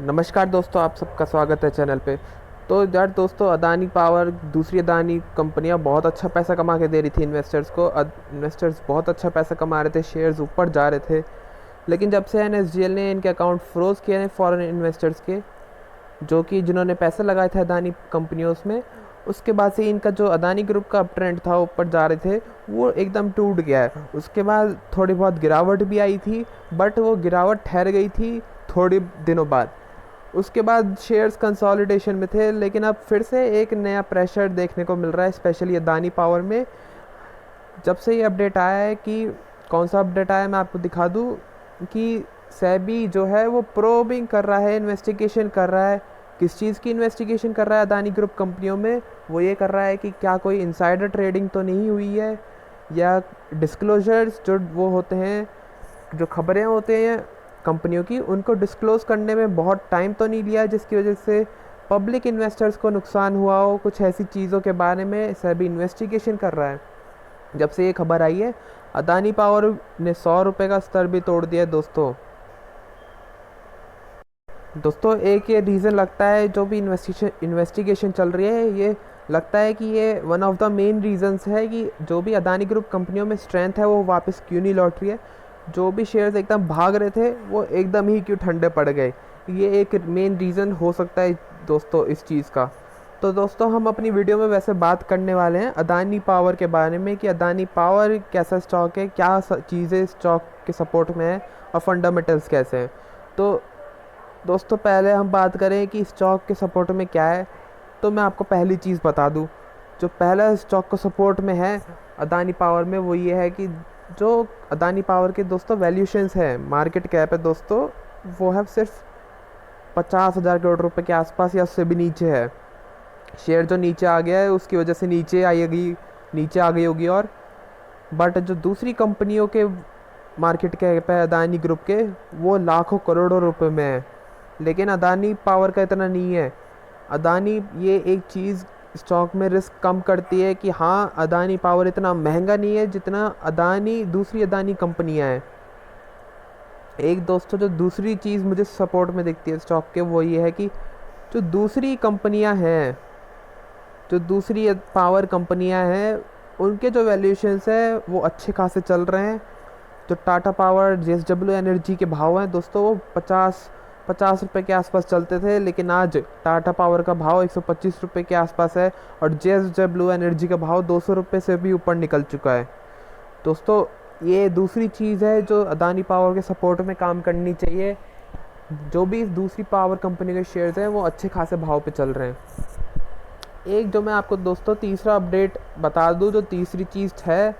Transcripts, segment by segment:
नमस्कार दोस्तों, आप सबका स्वागत है चैनल पे। तो यार दोस्तों, अदानी पावर, दूसरी अदानी कंपनियां बहुत अच्छा पैसा कमा के दे रही थी इन्वेस्टर्स को। इन्वेस्टर्स बहुत अच्छा पैसा कमा रहे थे, शेयर्स ऊपर जा रहे थे। लेकिन जब से एनएसडीएल ने इनके अकाउंट फ्रोज़ किए हैं फॉरेन इन्वेस्टर्स के, जो कि जिन्होंने पैसे लगाए थे अदानी कंपनियों में, उसके बाद से इनका जो अदानी ग्रुप का अप ट्रेंड था, ऊपर जा रहे थे, वो एकदम टूट गया है। उसके बाद थोड़ी बहुत गिरावट भी आई थी, बट वो गिरावट ठहर गई थी थोड़ी दिनों बाद। उसके बाद शेयर्स कंसोलिडेशन में थे, लेकिन अब फिर से एक नया प्रेशर देखने को मिल रहा है, स्पेशली अदानी पावर में। जब से ये अपडेट आया है कि कौन सा अपडेट आया है, मैं आपको दिखा दूँ कि सेबी जो है वो प्रोबिंग कर रहा है, इन्वेस्टिगेशन कर रहा है। किस चीज़ की इन्वेस्टिगेशन कर रहा है अदानी ग्रुप कंपनियों में? वो ये कर रहा है कि क्या कोई इनसाइडर ट्रेडिंग तो नहीं हुई है, या डिस्क्लोजर्स जो वो होते हैं, जो खबरें होते हैं कंपनियों की, उनको डिस्क्लोज़ करने में बहुत टाइम तो नहीं लिया, जिसकी वजह से पब्लिक इन्वेस्टर्स को नुकसान हुआ हो। कुछ ऐसी चीज़ों के बारे में सेबी इन्वेस्टिगेशन कर रहा है। जब से ये खबर आई है, अदानी पावर ने 100 रुपये का स्तर भी तोड़ दिया है दोस्तों। एक ये रीज़न लगता है, जो भी इन्वेस्टिगेशन चल रही है, ये लगता है कि ये one of the main reasons है कि जो भी अदानी ग्रुप कंपनियों में स्ट्रेंथ है वो वापस क्यों नहीं लौट रही है। जो भी शेयर्स एकदम भाग रहे थे वो एकदम ही क्यों ठंडे पड़ गए, ये एक मेन रीज़न हो सकता है दोस्तों इस चीज़ का। तो दोस्तों, हम अपनी वीडियो में वैसे बात करने वाले हैं अदानी पावर के बारे में कि अदानी पावर कैसा स्टॉक है, क्या चीज़ें स्टॉक के सपोर्ट में है, और फंडामेंटल्स कैसे हैं। तो दोस्तों, पहले हम बात करें कि स्टॉक के सपोर्ट में क्या है, तो मैं आपको पहली चीज़ बता दूं। जो पहला स्टॉक को सपोर्ट में है अदानी पावर में, वो ये है कि जो अदानी पावर के दोस्तों वैल्यूशंस है, मार्केट कैप है दोस्तों, वो है सिर्फ 50,000 करोड़ रुपए के आसपास, या उससे भी नीचे है। शेयर जो नीचे आ गया है उसकी वजह से नीचे आ गई होगी। और बट जो दूसरी कंपनियों के मार्केट कैप है अदानी ग्रुप के, वो लाखों करोड़ों रुपए में है। लेकिन अदानी पावर का इतना नहीं है। अदानी ये एक चीज़ स्टॉक में रिस्क कम करती है कि हाँ, अदानी पावर इतना महंगा नहीं है जितना अदानी दूसरी अदानी कंपनियां हैं। एक दोस्तों, जो दूसरी चीज़ मुझे सपोर्ट में दिखती है स्टॉक के, वो ये है कि जो दूसरी कंपनियां हैं, जो दूसरी पावर कंपनियां हैं, उनके जो वैल्यूशंस है वो अच्छे खासे चल रहे हैं। जो टाटा पावर, जेएसडब्ल्यू एनर्जी के भाव हैं दोस्तों, वो 50 रुपये के आसपास चलते थे, लेकिन आज टाटा पावर का भाव 125 रुपये के आसपास है, और जेएसडब्ल्यू एनर्जी का भाव 200 रुपये से भी ऊपर निकल चुका है दोस्तों। ये दूसरी चीज़ है जो अदानी पावर के सपोर्ट में काम करनी चाहिए। जो भी दूसरी पावर कंपनी के शेयर्स हैं वो अच्छे खासे भाव पे चल रहे हैं। एक जो मैं आपको दोस्तों तीसरा अपडेट बता दूं, जो तीसरी चीज़ है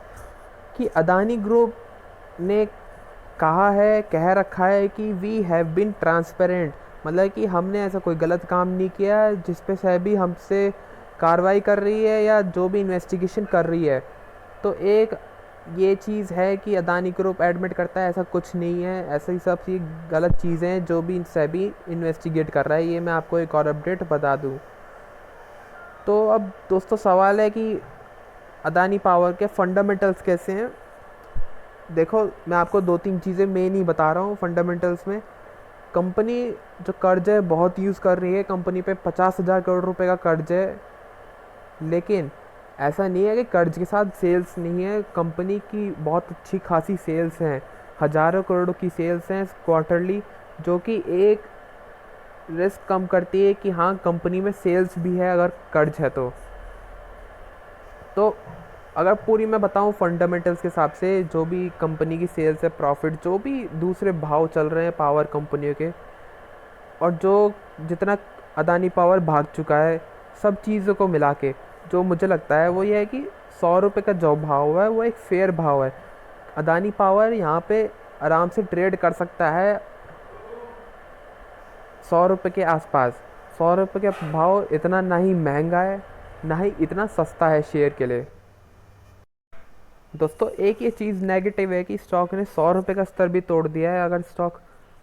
कि अदानी ग्रुप ने कह रखा है कि वी हैव बिन ट्रांसपेरेंट, मतलब कि हमने ऐसा कोई गलत काम नहीं किया जिस पे सेबी हमसे कार्रवाई कर रही है या जो भी इन्वेस्टिगेशन कर रही है। तो एक ये चीज़ है कि अदानी ग्रुप एडमिट करता है ऐसा कुछ नहीं है, ऐसा ही सब चीज़ गलत चीज़ें हैं जो भी सेबी इन्वेस्टिगेट कर रहा है। ये मैं आपको एक और अपडेट बता दूँ। तो अब दोस्तों, सवाल है कि अदानी पावर के फंडामेंटल्स कैसे हैं। देखो, मैं आपको दो तीन चीज़ें मेन ही बता रहा हूँ फंडामेंटल्स में। कंपनी जो कर्ज है बहुत यूज़ कर रही है, कंपनी पे 50,000 करोड़ रुपए का कर्ज है। लेकिन ऐसा नहीं है कि कर्ज के साथ सेल्स नहीं है, कंपनी की बहुत अच्छी खासी सेल्स हैं, हज़ारों करोड़ों की सेल्स हैं क्वार्टरली, जो कि एक रिस्क कम करती है कि हाँ, कंपनी में सेल्स भी है अगर कर्ज है तो अगर पूरी मैं बताऊं फंडामेंटल्स के हिसाब से, जो भी कंपनी की सेल्स है, प्रॉफिट, जो भी दूसरे भाव चल रहे हैं पावर कंपनियों के, और जो जितना अदानी पावर भाग चुका है, सब चीज़ों को मिला के जो मुझे लगता है वो ये है कि 100 रुपये का जो भाव है वो एक फेयर भाव है। अदानी पावर यहाँ पे आराम से ट्रेड कर सकता है 100 रुपये के आसपास। 100 रुपये का भाव इतना ना ही महंगा है, ना ही इतना सस्ता है शेयर के लिए। दोस्तों, एक ये चीज़ नेगेटिव है कि स्टॉक ने 100 रुपये का स्तर भी तोड़ दिया है। अगर स्टॉक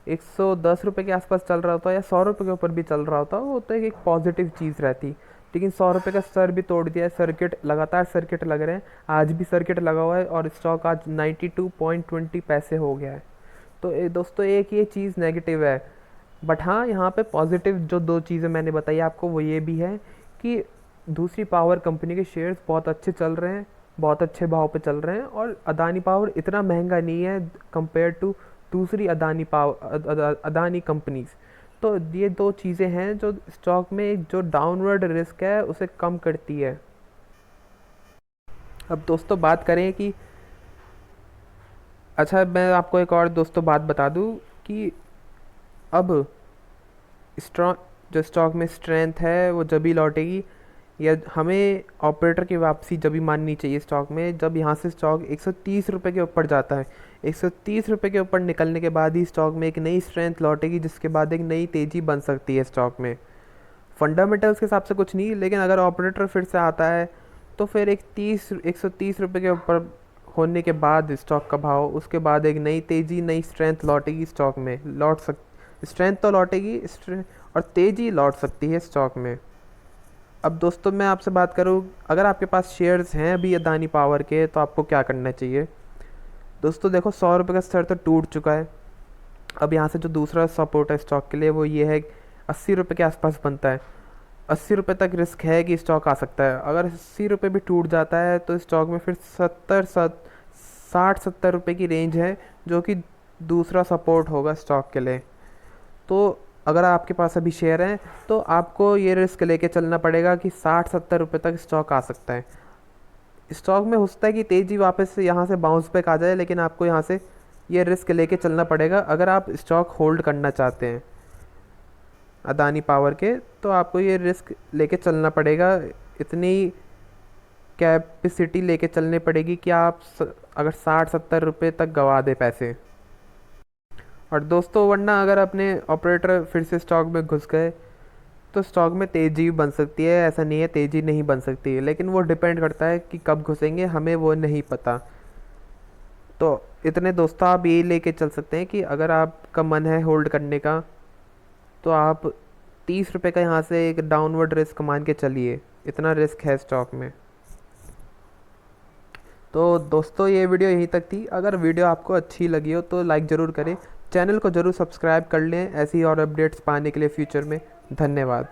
110 रुपये के आसपास चल रहा होता या 100 रुपये के ऊपर भी चल रहा होता, वो तो एक पॉजिटिव चीज़ रहती। लेकिन 100 रुपये का स्तर भी तोड़ दिया है। सर्किट, लगातार सर्किट लग रहे हैं, आज भी सर्किट लगा हुआ है, और स्टॉक आज 92.20 पैसे हो गया है। तो दोस्तों, एक ये चीज़ नेगेटिव है। बट हाँ, यहाँ पे पॉजिटिव जो दो चीज़ें मैंने बताई आपको वो ये भी है कि दूसरी पावर कंपनी के शेयर्स बहुत अच्छे चल रहे हैं, बहुत अच्छे भाव पे चल रहे हैं, और अदानी पावर इतना महंगा नहीं है कंपेयर टू दूसरी अदानी कंपनीज। तो ये दो चीज़ें हैं जो स्टॉक में एक जो डाउनवर्ड रिस्क है उसे कम करती है। अब दोस्तों बात करें कि अच्छा, मैं आपको एक और दोस्तों बात बता दूं कि अब स्ट्रॉन्ग जो स्टॉक में स्ट्रेंथ है वो जब ही लौटेगी, या हमें ऑपरेटर की वापसी जब भी माननी चाहिए स्टॉक में, जब यहाँ से स्टॉक 130 रुपये के ऊपर जाता है। 130 रुपये के ऊपर निकलने के बाद ही स्टॉक में एक नई स्ट्रेंथ लौटेगी, जिसके बाद एक नई तेज़ी बन सकती है स्टॉक में। फंडामेंटल्स के हिसाब से कुछ नहीं, लेकिन अगर ऑपरेटर फिर से आता है तो फिर 130 रुपये के ऊपर होने के बाद स्टॉक का भाव, उसके बाद एक नई तेज़ी नई स्ट्रेंथ लौटेगी स्टॉक में, स्ट्रेंथ तो लौटेगी, और तेज़ी लौट सकती है स्टॉक में। अब दोस्तों मैं आपसे बात करूँ, अगर आपके पास शेयर्स हैं अभी अदानी पावर के, तो आपको क्या करना चाहिए। दोस्तों देखो, 100 रुपये का स्तर तो टूट चुका है। अब यहाँ से जो दूसरा सपोर्ट है स्टॉक के लिए वो ये है 80 रुपये के आसपास बनता है। 80 रुपये तक रिस्क है कि स्टॉक आ सकता है। अगर 80 रुपये भी टूट जाता है तो स्टॉक में फिर 60-70 रुपये की रेंज है, जो कि दूसरा सपोर्ट होगा स्टॉक के लिए। तो अगर आपके पास अभी शेयर हैं तो आपको ये रिस्क लेके चलना पड़ेगा कि 60-70 रुपये तक स्टॉक आ सकता है। स्टॉक में हो सकता है कि तेज़ी वापस से यहाँ से बाउंस बैक आ जाए, लेकिन आपको यहाँ से ये रिस्क लेके चलना पड़ेगा। अगर आप स्टॉक होल्ड करना चाहते हैं अदानी पावर के, तो आपको ये रिस्क लेके चलना पड़ेगा। इतनी कैपेसिटी लेके चलनी पड़ेगी कि आप अगर 60-70 रुपये तक गंवा दे पैसे। और दोस्तों वरना अगर अपने ऑपरेटर फिर से स्टॉक में घुस गए तो स्टॉक में तेज़ी भी बन सकती है, ऐसा नहीं है तेज़ी नहीं बन सकती है, लेकिन वो डिपेंड करता है कि कब घुसेंगे, हमें वो नहीं पता। तो इतने दोस्तों आप ये लेके चल सकते हैं कि अगर आपका मन है होल्ड करने का तो आप 30 रुपये का यहाँ से एक डाउनवर्ड रिस्क मान के चलिए, इतना रिस्क है स्टॉक में। तो दोस्तों ये वीडियो यहीं तक थी। अगर वीडियो आपको अच्छी लगी हो तो लाइक ज़रूर करें, चैनल को ज़रूर सब्सक्राइब कर लें ऐसी और अपडेट्स पाने के लिए फ्यूचर में। धन्यवाद।